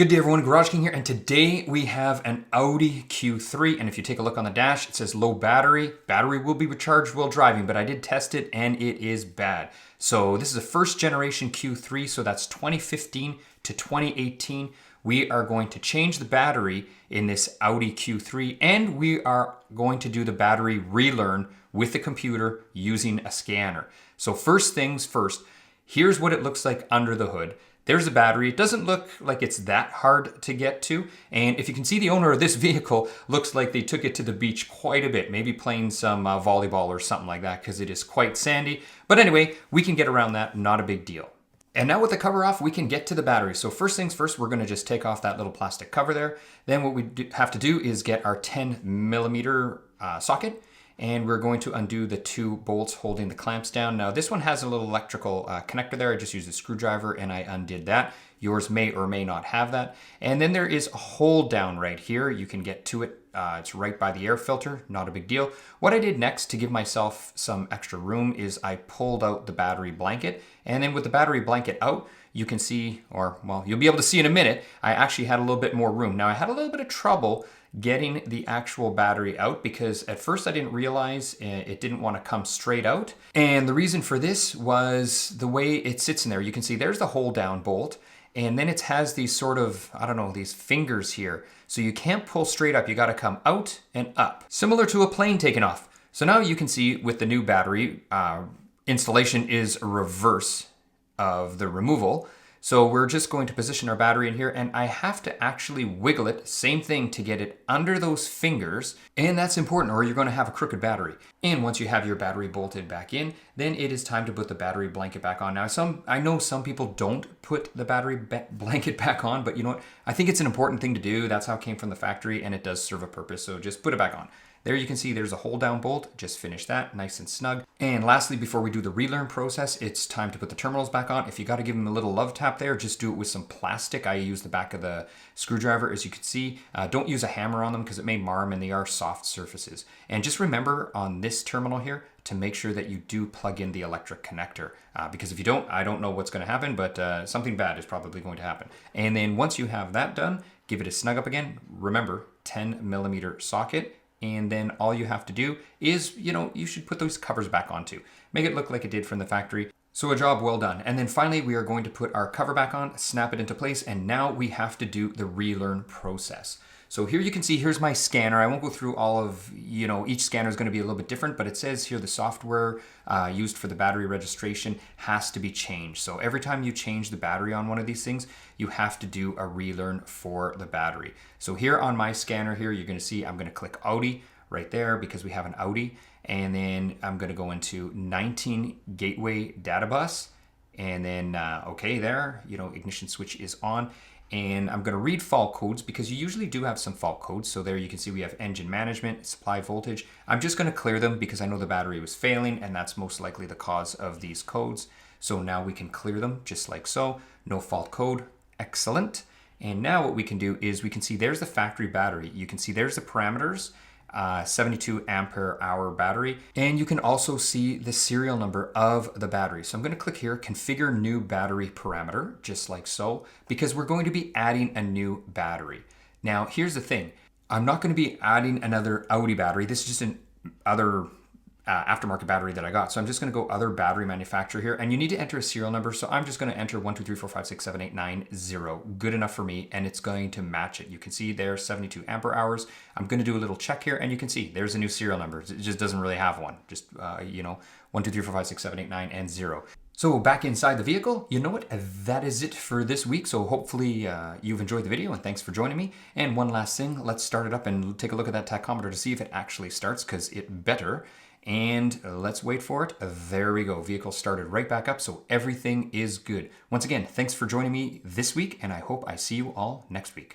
Good day everyone, Garage King here, and today we have an Audi Q3, and if you take a look on the dash, it says low battery. Battery will be recharged while driving, but I did test it and it is bad. So this is a first generation Q3, so that's 2015 to 2018. We are going to change the battery in this Audi Q3, and we are going to do the battery relearn with the computer using a scanner. So first things first, here's what it looks like under the hood. There's the battery. It doesn't look like it's that hard to get to. And if you can see, the owner of this vehicle looks like they took it to the beach quite a bit, maybe playing some volleyball or something like that, because it is quite sandy. But anyway, we can get around that, not a big deal. And now with the cover off, we can get to the battery. So first things first, we're gonna just take off that little plastic cover there. Then what we have to do is get our 10 millimeter socket, and we're going to undo the two bolts holding the clamps down. Now this one has a little electrical connector there. I just used a screwdriver and I undid that. Yours may or may not have that. And then there is a hold down right here. You can get to it. It's right by the air filter, not a big deal. What I did next to give myself some extra room is I pulled out the battery blanket. And then with the battery blanket out, you can see, or well, you'll be able to see in a minute, I actually had a little bit more room. Now I had a little bit of trouble getting the actual battery out because at first I didn't realize it didn't want to come straight out. And the reason for this was the way it sits in there. You can see there's the hold down bolt, and then it has these sort of, I don't know, these fingers here. So you can't pull straight up, you gotta come out and up. Similar to a plane taking off. So now you can see with the new battery, installation is a reverse of the removal. So we're just going to position our battery in here, and I have to actually wiggle it, same thing, to get it under those fingers. And that's important, or you're going to have a crooked battery. And once you have your battery bolted back in, then it is time to put the battery blanket back on. Now I know some people don't put the battery blanket back on, but you know what? I think it's an important thing to do. That's how it came from the factory, and it does serve a purpose. So just put it back on. There you can see there's a hold down bolt, just finish that, nice and snug. And lastly, before we do the relearn process, it's time to put the terminals back on. If you gotta give them a little love tap there, just do it with some plastic. I use the back of the screwdriver, as you can see. Don't use a hammer on them because it may mar them, and they are soft surfaces. And just remember on this terminal here to make sure that you do plug in the electric connector. Because if you don't, I don't know what's gonna happen, but something bad is probably going to happen. And then once you have that done, give it a snug up again. Remember, 10 millimeter socket. And then all you have to do is, you should put those covers back on too. Make it look like it did from the factory. So a job well done. And then finally, we are going to put our cover back on, snap it into place, and now we have to do the relearn process. So here you can see, here's my scanner. I won't go through all of, each scanner is going to be a little bit different, but it says here the software used for the battery registration has to be changed. So every time you change the battery on one of these things, you have to do a relearn for the battery. So here on my scanner here, you're going to see I'm going to click Audi right there because we have an Audi. And then I'm going to go into 19 gateway data bus. And then, okay, there, ignition switch is on. And I'm going to read fault codes because you usually do have some fault codes. So there you can see we have engine management, supply voltage. I'm just going to clear them because I know the battery was failing, and that's most likely the cause of these codes. So now we can clear them just like so. No fault code. Excellent. And now what we can do is we can see there's the factory battery. You can see there's the parameters. 72 ampere hour battery, and you can also see the serial number of the battery. So I'm going to click here, configure new battery parameter, just like so, because we're going to be adding a new battery. Now here's the thing, I'm not going to be adding another Audi battery. This is just an other aftermarket battery that I got. So I'm just going to go other battery manufacturer here, and you need to enter a serial number. So I'm just going to enter 1, 2, 3, 4, 5, 6, 7, 8, 9, 0. Good enough for me, and it's going to match it. You can see there 72 ampere hours. I'm going to do a little check here, and you can see there's a new serial number. It just doesn't really have one. Just 1, 2, 3, 4, 5, 6, 7, 8, 9, and 0. So back inside the vehicle, you know what? That is it for this week. So hopefully you've enjoyed the video, and thanks for joining me. And one last thing, let's start it up and take a look at that tachometer to see if it actually starts, because it better. And let's wait for it. There we go. Vehicle started right back up, so everything is good. Once again, thanks for joining me this week, and I hope I see you all next week.